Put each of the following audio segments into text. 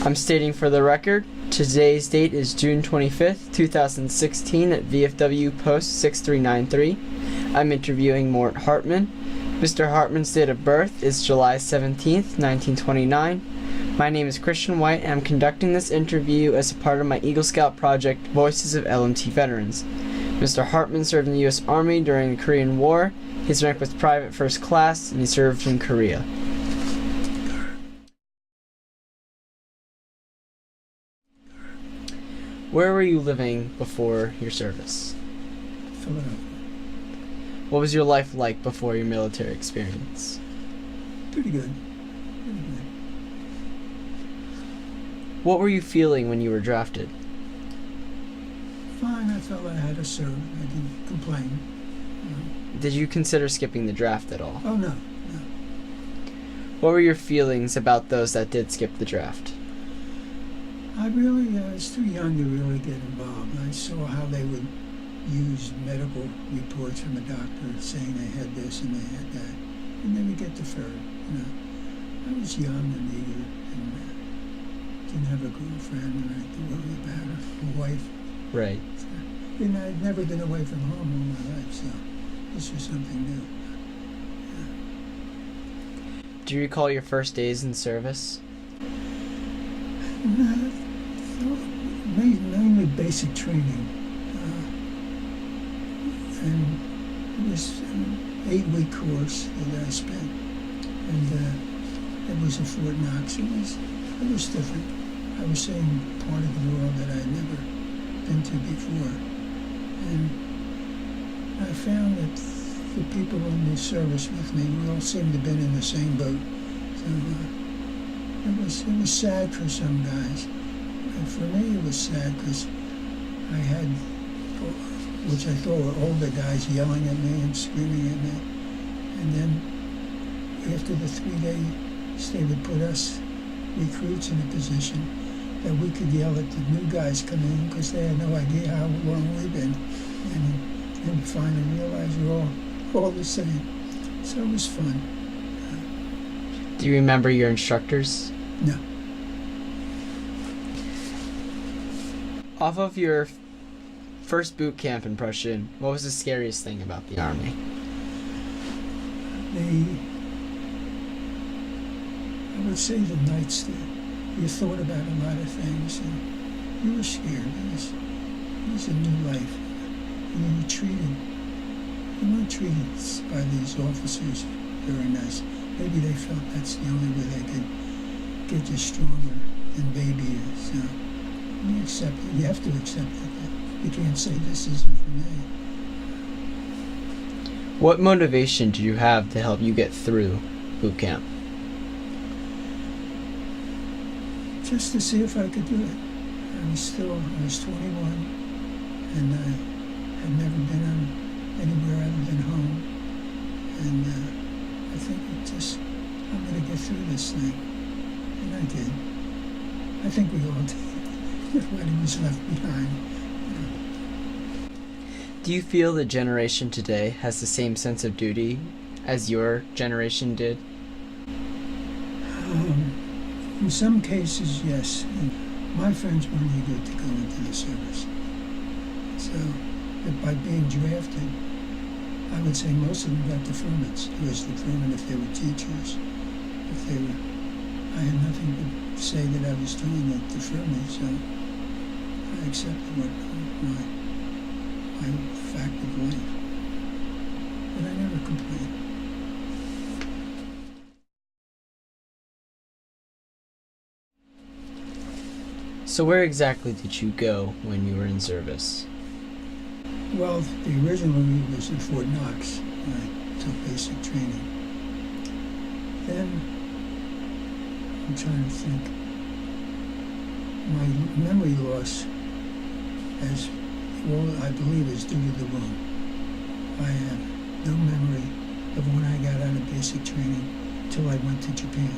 I'm stating for the record, today's date is June 25th, 2016 at VFW Post 6393. I'm interviewing Mort Hartman. Mr. Hartman's date of birth is July 17th, 1929. My name is Christian White, and I'm conducting this interview as a part of my Eagle Scout project, Voices of LMT Veterans. Mr. Hartman served in the U.S. Army during the Korean War. His rank was Private First Class, and he served in Korea. Where were you living before your service? Philadelphia. What was your life like before your military experience? Pretty good. What were you feeling when you were drafted? Fine, I felt I had to serve. I didn't complain. Did you consider skipping the draft at all? Oh, no. What were your feelings about those that did skip the draft? I was too young to really get involved. I saw how they would use medical reports from a doctor saying they had this and they had that, and they would get deferred. I was young and eager and didn't have a girlfriend or anything to worry about, or a wife. Right. So, I'd never been away from home all my life, so this was something new. Do you recall your first days in service? Mainly basic training. And it was an 8-week course that I spent. And it was in Fort Knox. It was different. I was seeing part of the world that I had never been to before. And I found that the people in the service with me, we all seemed to have been in the same boat. So it was sad for some guys. And for me, it was sad because I had, which I thought were older guys yelling at me and screaming at me. And then after the 3 days, they would put us recruits in a position that we could yell at the new guys coming in because they had no idea how long we've been. And finally realized we're all the same. So it was fun. Do you remember your instructors? No. Off of your first boot camp impression, what was the scariest thing about the Army? I would say the nights that you thought about a lot of things and you were scared. It was a new life. And you weren't treated by these officers very nice. Maybe they felt that's the only way they could get you stronger and baby you. So you accept it. You have to accept it. You can't say this isn't for me. What motivation did you have to help you get through boot camp? Just to see if I could do it. I was 21 and I had never been anywhere other than home. And I think I'm going to get through this thing. And I did. I think we all did. Nobody was left behind. Do you feel the generation today has the same sense of duty as your generation did? In some cases, yes. And my friends weren't eager to go into the service. So, by being drafted, I would say most of them got deferments. It was deferment if they were teachers. I had nothing to say that I was doing that deferred me, so I accepted my fact of life. But I never complained. So where exactly did you go when you were in service? Well, the original route was in Fort Knox. I took basic training. Then, I'm trying to think, my memory loss, as well, I believe is due to the wound. I have no memory of when I got out of basic training till I went to Japan.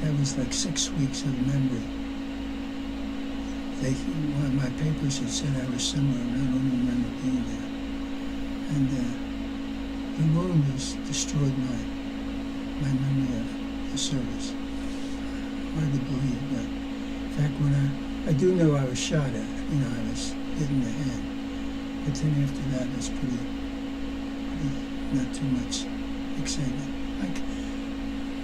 That was like 6 weeks of memory. One of my papers had said I was somewhere, and I don't remember being there. And the wound has destroyed my memory of the service. Hard to believe, but fact, when I do know I was shot at. I was hit in the head. But then after that, it was pretty not too much excitement. Like,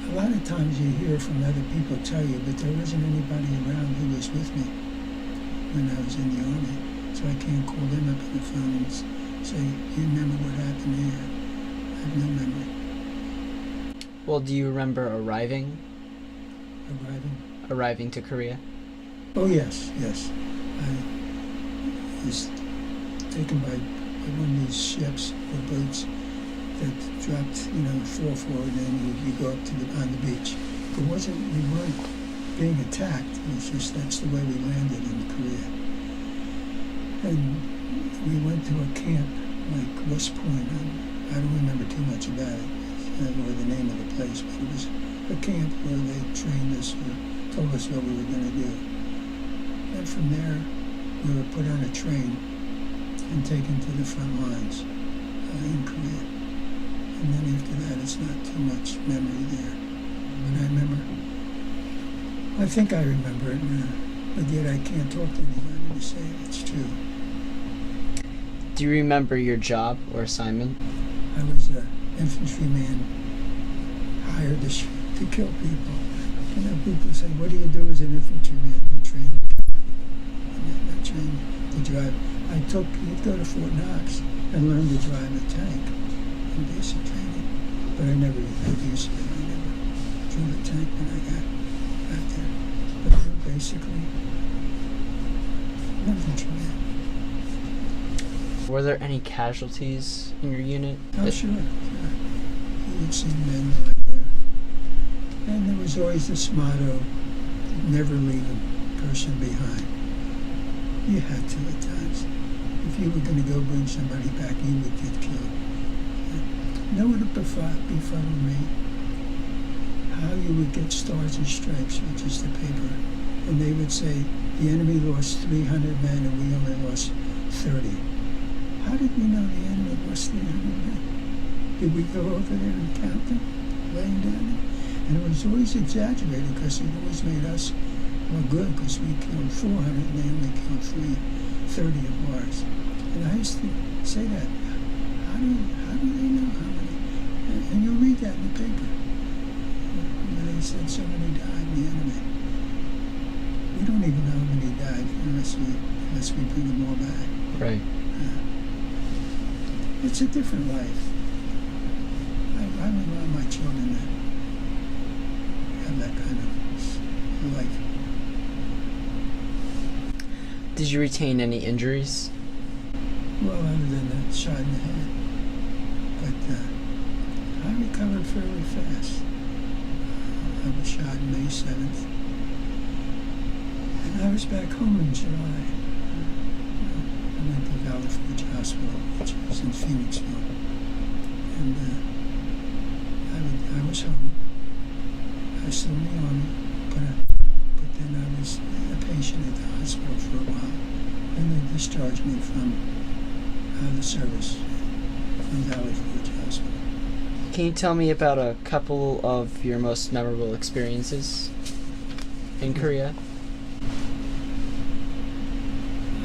a lot of times you hear from other people tell you, but there wasn't anybody around who was with me when I was in the Army. So I can't call them up on the phone and say, you remember what happened here? I have no memory. Well, do you remember arriving to Korea? Oh, yes. I was taken by one of these ships or boats that dropped, 4-4, and then you go up to on the beach. We weren't being attacked. It was just, that's the way we landed in Korea. And we went to a camp like West Point. I don't remember too much about it. I don't know the name of the place, but it was a camp where they trained us or told us what we were going to do. And from there, we were put on a train and taken to the front lines in Korea. And then after that, it's not too much memory there. But I think I remember it, but yet I can't talk to anybody to say it's true. Do you remember your job or assignment? I was an infantryman hired to kill people. People say, what do you do as an infantryman? You train to drive. You'd go to Fort Knox and learn to drive a tank in basic training. But I never had use of it. I never drove a tank when I got there. But basically, an infantryman. Were there any casualties in your unit? Oh, sure. You would see men lying there. And there was always this motto, never leave a person behind. You had to at times. If you were going to go bring somebody back, you would get killed. No one would befuddle me how you would get stars and stripes, which is the paper. And they would say, the enemy lost 300 men and we only lost 30. How did we know the enemy lost 300 men? Did we go over there and count them, laying down there? And it was always exaggerated because it always made us good because we killed 400 and they only killed 30 of ours. And I used to say that, how do they know how many? And you'll read that in the paper. When they said so many died in the enemy. We don't even know how many died unless we bring them all back. Right. It's a different life. I would want my children to have that kind of life. Did you retain any injuries? Well, other than that shot in the head. But I recovered fairly fast. I was shot May 7th. And I was back home in July. I went to Valley Forge Hospital, which was in Phoenixville. And I was home. I was still in the Army, but then I was a patient at the hospital for a while. And they discharged me from the service from Valley Forge Hospital. Can you tell me about a couple of your most memorable experiences in Korea?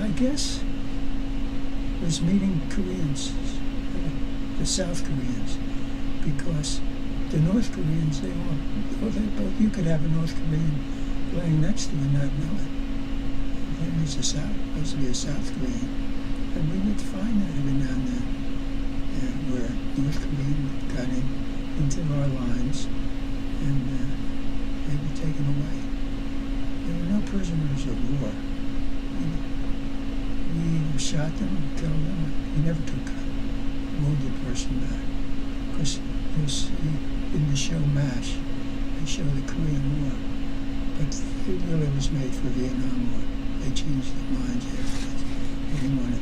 I guess it was meeting Koreans, the South Koreans, because the North Koreans, you could have a North Korean laying next to you and not know it. He was supposed to be a South Korean. And we would find that every now and then, where North Korean got into our lines and they were taken away. There were no prisoners of war. We either shot them or killed them. We never took a wounded person back. Because you'll see in the show MASH, they show the Korean War. But it really was made for Vietnam War. They changed their minds afterwards. They didn't want to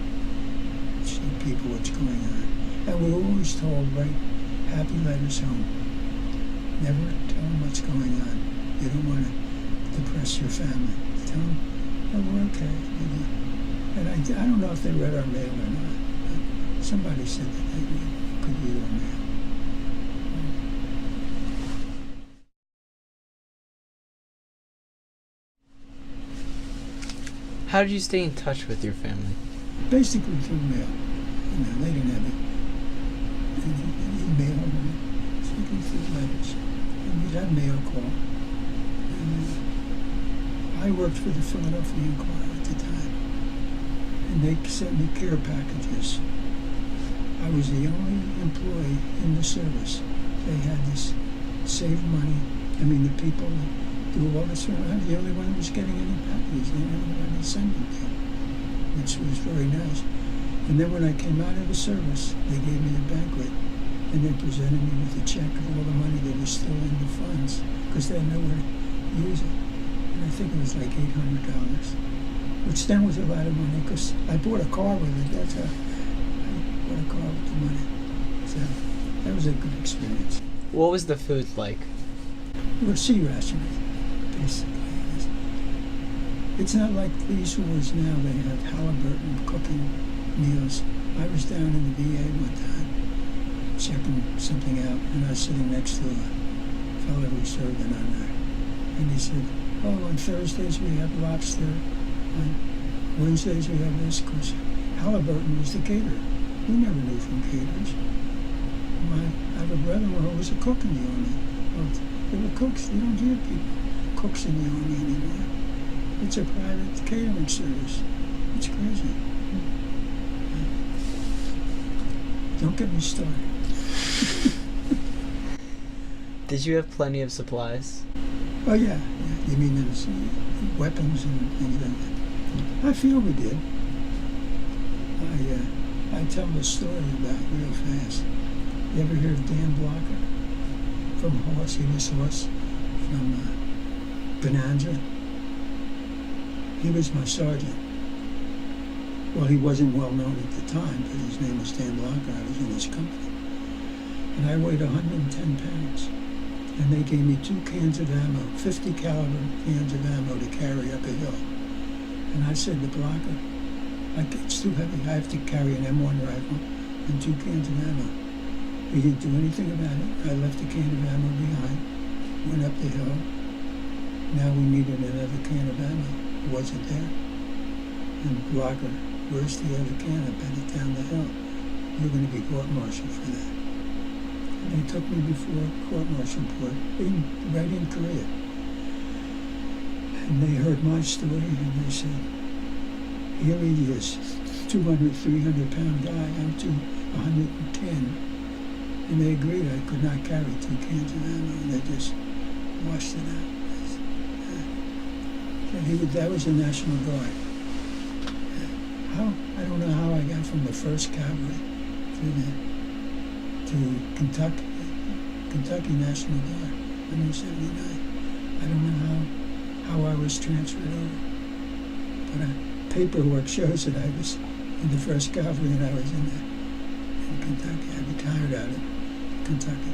show people what's going on. And we were always told, write happy letters home. Never tell them what's going on. You don't want to depress your family. Tell them, oh, we're okay. And I don't know if they read our mail or not, but somebody said that they could read our mail. How did you stay in touch with your family? Basically through mail. They didn't have email, speaking through letters. And we'd have mail call. And I worked for the Philadelphia Inquirer at the time. And they sent me care packages. I was the only employee in the service. They had this save money. I mean, the people that do all this, I'm the only one who was getting any packages. They never had to send it to, which was very nice. And then when I came out of the service, they gave me a banquet, and they presented me with a check of all the money that was still in the funds, because they had nowhere to use it. And I think it was like $800, which then was a lot of money, because I bought a car with it. That's how I bought a car with the money. So that was a good experience. What was the food like? Well, sea rationing, basically. It's not like these wars now. They have Halliburton cooking meals. I was down in the VA one time checking something out, and I was sitting next to a fellow who served in on there. And he said, oh, on Thursdays we have lobster. On Wednesdays we have this. Because Halliburton was the caterer. We never knew from caterers. I have a brother-in-law who was a cook in the Army. Well, they were cooks. You don't hear people cooks in the Army anymore. It's a private catering service. It's crazy. Don't get me started. Did you have plenty of supplies? Oh, yeah. You mean there's weapons and things like that? I feel we did. I tell the story about real fast. You ever hear of Dan Blocker? From Horse, he was Horse, from Bonanza. He was my sergeant. Well, he wasn't well known at the time, but his name was Dan Blocker. I was in his company. And I weighed 110 pounds. And they gave me 2 cans of ammo, 50 caliber cans of ammo to carry up a hill. And I said to Blocker, it's too heavy. I have to carry an M1 rifle and 2 cans of ammo. He didn't do anything about it. I left a can of ammo behind, went up the hill. Now we needed another can of ammo. It wasn't there. And Blocker, where's the other can? I bet it down the hill. You're going to be court-martialed for that. And they took me before court-martial court, right in Korea. And they heard my story, and they said, here he is, 200, 300-pound guy, I'm 110. And they agreed I could not carry 2 cans of ammo, and they just washed it out. That was the National Guard. I don't know how I got from the 1st Cavalry to Kentucky National Guard, 179. I don't know how I was transferred over. But paperwork shows that I was in the 1st Cavalry and I was in Kentucky. I retired out of Kentucky.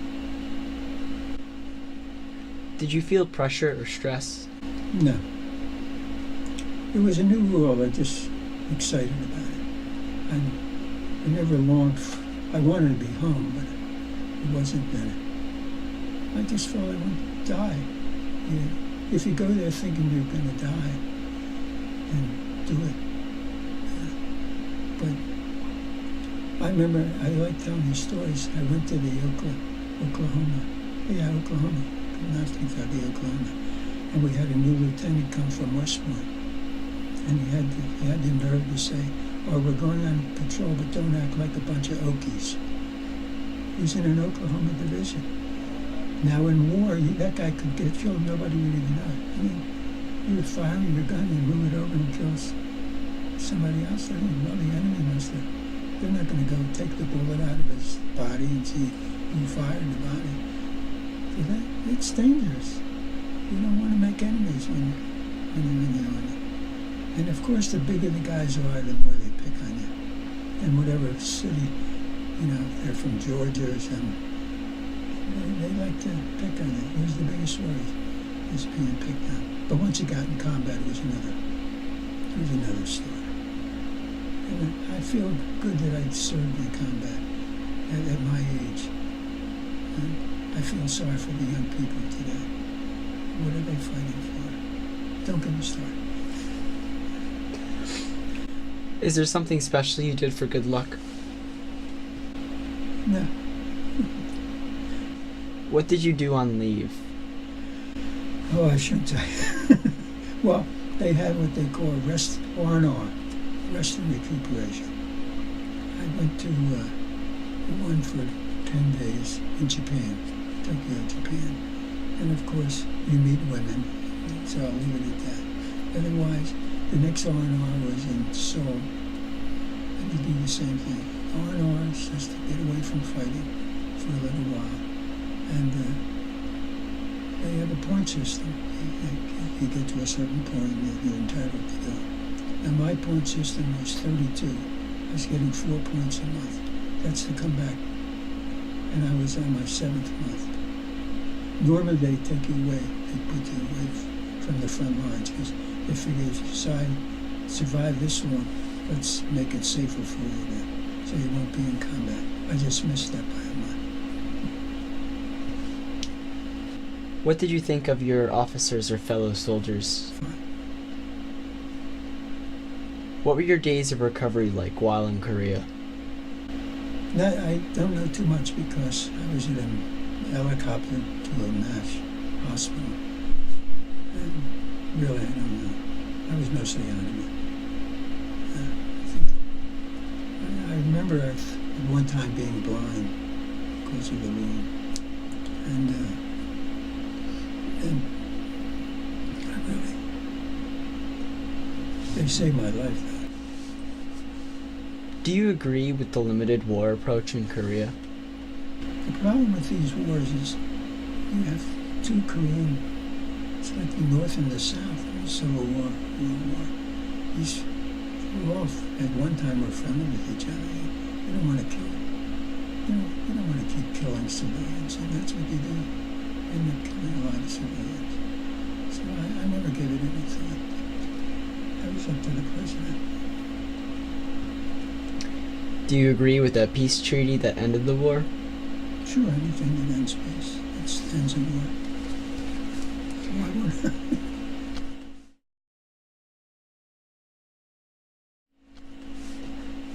Did you feel pressure or stress? No. It was a new world. I just excited about it. I never longed. I wanted to be home, but it wasn't that. I just felt I would die. If you go there thinking you're going to die, then do it. But I remember, I like telling these stories. I went to the Oklahoma, not Kentucky, Oklahoma, and we had a new lieutenant come from Westport, and he had the nerve to say, "Oh, we're going on patrol, but don't act like a bunch of Okies." He's in an Oklahoma division. Now in war, that guy could get killed. Nobody would even know. I mean, you would fire your gun and move it over and kill somebody else. I mean, well, the enemy must have. They're not going to go take the bullet out of his body and see who fired the body. So it's dangerous. You don't want to make enemies when you're in the army. And of course, the bigger the guys are, the more they pick on you. And whatever city, they're from Georgia or something, they like to pick on you. Who's the biggest story is being picked on. But once you got in combat, it was another story. And I feel good that I served in combat at my age. And I feel sorry for the young people today. What are they fighting for? Don't get me started. Is there something special you did for good luck? No. What did you do on leave? Oh, I shouldn't say. Well, they had what they call rest R&R, rest and recuperation. I went to one for 10 days in Japan, Tokyo, Japan. And of course, you meet women, so I'll leave it at that. Otherwise, the next R&R was in Seoul, and you do the same thing. R&R is just to get away from fighting for a little while. And they have a point system. You get to a certain point that you're entitled to go. And my point system was 32. I was getting 4 points a month. That's to come back. And I was on my 7th month. Normally they take you away. They put you away from the front lines because they figure if you survive this long, let's make it safer for you then, so you won't be in combat. I just missed that by a month. What did you think of your officers or fellow soldiers? Fine. What were your days of recovery like while in Korea? I don't know too much because I was in a helicopter to a MASH hospital. And really, I don't know. I was mostly out of it. I remember at one time being blind because of the wound. And I really, they saved my life though. Do you agree with the limited war approach in Korea? The problem with these wars is you have two Korean, it's like the North and the South in the Civil War, World War. These all at one time were friendly with each other. You don't want to kill. You don't want to keep killing civilians, and that's what you do. You end up killing a lot of civilians. So I never gave it any thought. That was up to the president. Do you agree with that peace treaty that ended the war? Sure, anything that ends peace, it ends in war. So why would I?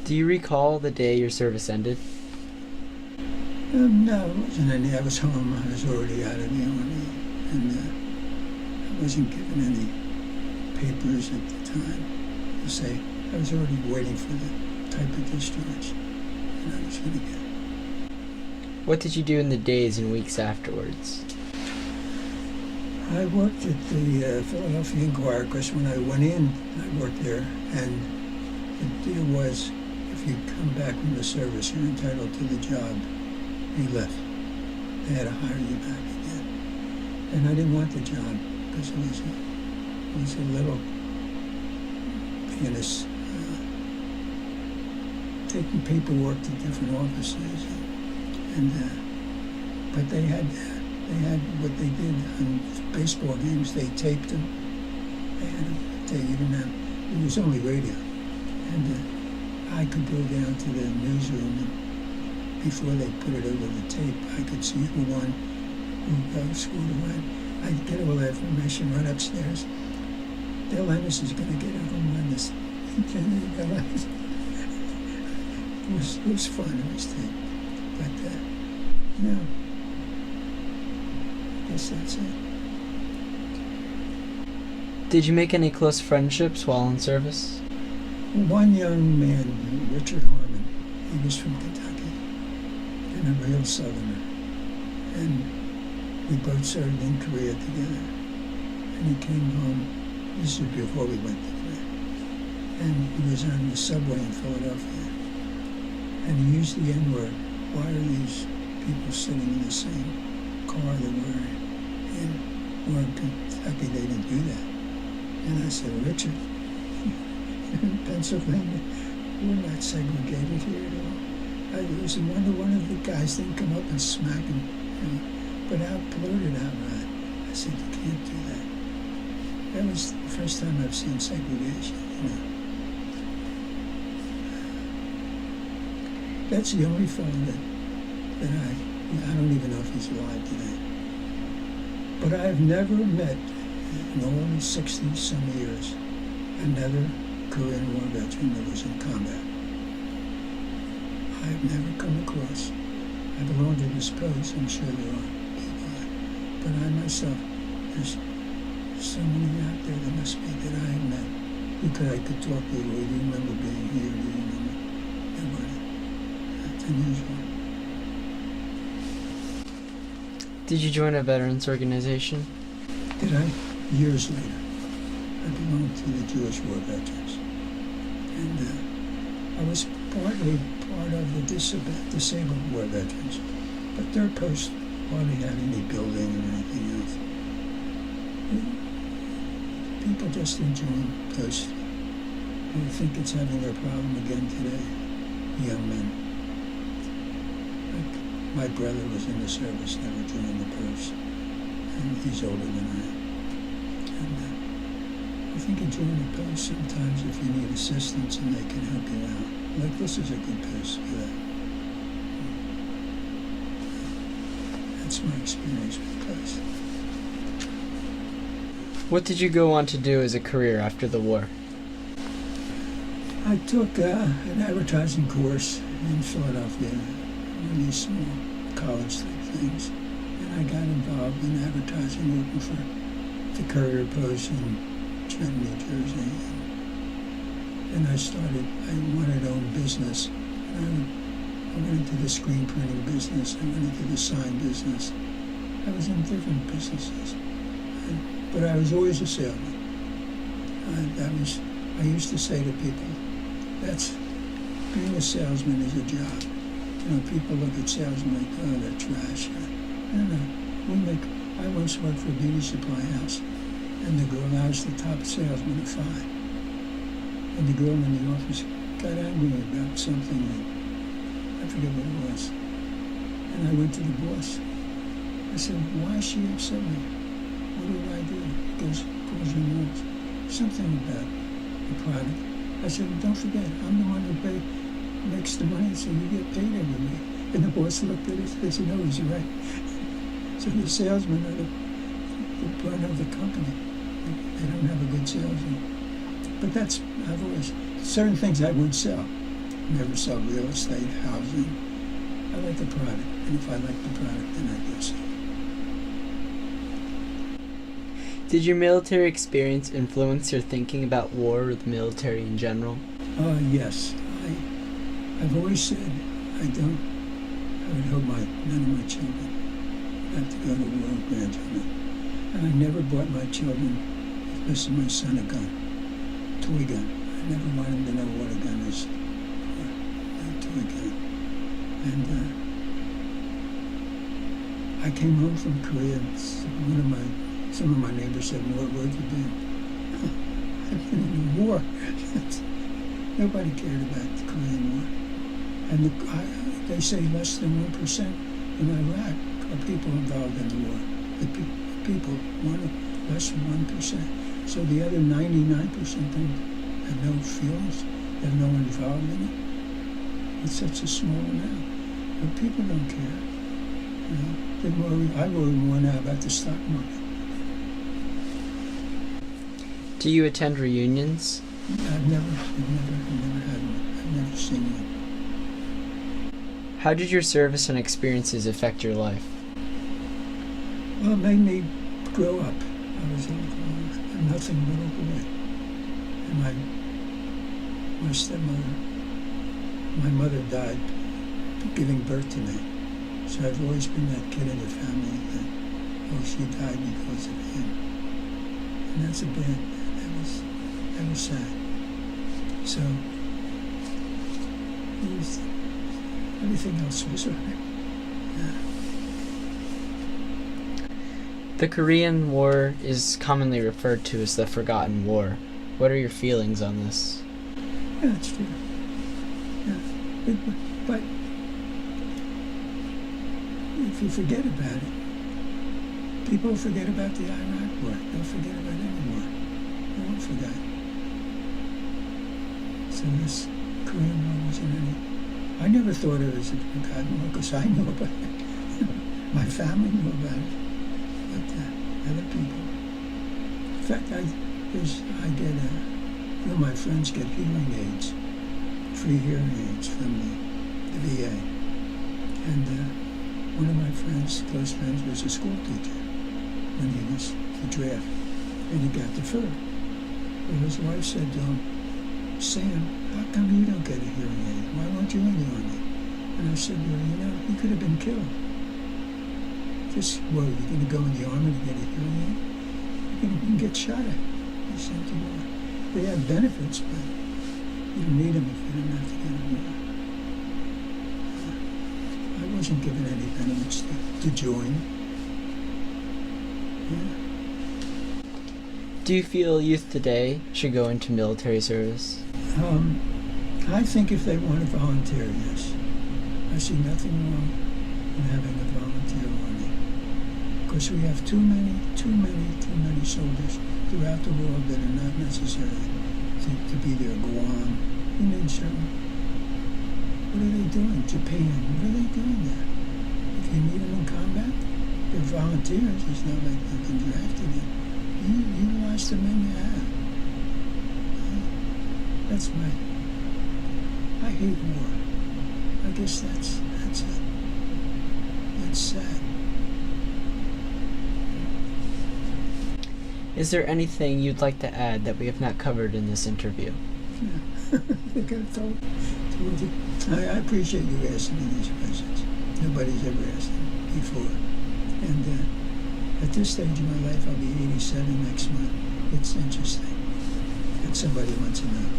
Do you recall the day your service ended? No, it wasn't any. I was home. I was already out of the Army, and I wasn't given any papers at the time to say. I was already waiting for the type of discharge, and I was going to get it. What did you do in the days and weeks afterwards? I worked at the Philadelphia Inquirer because when I went in, I worked there, and the deal was if you come back from the service, you're entitled to the job. You left. They had to hire you back again. And I didn't want the job because it was a little pianist taking paperwork to different offices. But they had what they did on baseball games. They taped them. They had to take, you didn't have, it was only radio. And I could go down to the newsroom and before they put it over the tape, I could see who won, who scored a win. I'd get all that information, run upstairs. Dale Ennis is going to get a home run this weekend. It was fun, it was tape. But, no. I guess that's it. Did you make any close friendships while in service? One young man, Richard Hartman, he was from Kentucky. And a real Southerner. And we both served in Korea together. And he came home, this was before we went to Korea. And he was on the subway in Philadelphia. And he used the N-word. Why are these people sitting in the same car that we're in? We're in Kentucky, they didn't do that. And I said, Richard, in Pennsylvania, we're not segregated here at all. I was a wonder one of the guys didn't come up and smack him, but I blurted outright. I said, you can't do that. That was the first time I've seen segregation, That's the only fellow that I don't even know if he's alive today. But I've never met, in all 60-some years, another Korean War veteran that was in combat. I've never come across. I belong to this post, I'm sure there are people, but I myself, there's so many out there that must be that I have met. I could talk to you, do you remember being here, do you remember? Nobody. That's unusual. Did you join a veterans organization? Did I? Years later. I belonged to the Jewish War Veterans. And I was partly part of the disabled war veterans, but their post hardly had any building or anything else. People just enjoy post. I think it's having their problem again today, young men. Like my brother was in the service, never joined the post, and he's older than I am. And I think enjoying the post sometimes if you need assistance and they can help you out. Like this is a good post for that. That's my experience with the post. What did you go on to do as a career after the war? I took an advertising course in Philadelphia, one of these small college-type things, and I got involved in advertising, working for the Courier Post in Trenton, New Jersey. And I wanted to own business. And I went into the screen printing business, I went into the sign business. I was in different businesses. But I was always a salesman. I used to say to people, being a salesman is a job. You know, people look at salesmen like, oh, they're trash. No. I once worked for a beauty supply house, and the girl, I was the top salesman at 5. And the girl in the office got angry about something that, I forget what it was. And I went to the boss. I said, why is she upset with me? What do I do? He goes, calls her notes. Something about the product. I said, well, don't forget, I'm the one who makes the money, so you get paid every week. And the boss looked at it and said, no, he's right. So the salesmen are the brunt of the company. They don't have a good salesman. But I've always, certain things I wouldn't sell. Never sell real estate, housing. I like the product. And if I like the product, then I go sell. Did your military experience influence your thinking about war or the military in general? Yes. I've always said I would hope none of my children have to go to war, grandchildren. And I never bought my children, especially my son, a gun, toy gun. I never wanted them to know what a gun is, a toy gun. And I came home from Korea, and some of my neighbors said, where have you been? I've been in the war. Nobody cared about the Korean War. And they say less than 1% in Iraq are people involved in the war. The people, less than 1%. So the other 99% have no feelings, have no involvement in it. It's such a small amount. But people don't care. I worry more now about the stock market. Do you attend reunions? I've never had one. I've never seen one. How did your service and experiences affect your life? Well, it made me grow up. I was a nothing little boy. And my stepmother, my mother died giving birth to me. So I've always been that kid in the family that, she died because of him. And that's that was sad. So everything else was all right. Yeah. The Korean War is commonly referred to as the Forgotten War. What are your feelings on this? Yeah, it's true. Yeah. But if you forget about it, people forget about the Iraq War. They'll forget about any war. They won't forget. So this Korean War wasn't any. I never thought it was a forgotten war because I knew about it. My family knew about it. But other people. In fact, I get few of my friends get hearing aids, free hearing aids from the VA. And one of my friends, close friends, was a school teacher when he was the draft, and he got deferred. And his wife said to him, "Sam, how come you don't get a hearing aid? Why weren't you in the Army?" And I said, "Well, you know, he could have been killed. Just, well, you're going to go in the Army to get a hearing aid? You can get shot at. They sent to war. They have benefits, but you don't need them if you don't have to get them." I wasn't given any benefits to join. Yeah. Do you feel youth today should go into military service? I think if they want to volunteer, yes. I see nothing wrong in having a volunteer army. Because we have too many soldiers throughout the world that are not necessary to be there. Guam, you mean certain. What are they doing? Japan, what are they doing there? If you need them in combat, they're volunteers. It's not like they've been drafted in. You utilize the men you have. That's my... I hate war. I guess that's it. It's sad. Is there anything you'd like to add that we have not covered in this interview? Yeah. I think I've told you. I appreciate you asking me these questions. Nobody's ever asked them before. And at this stage of my life, I'll be 87 next month. It's interesting that somebody wants to know.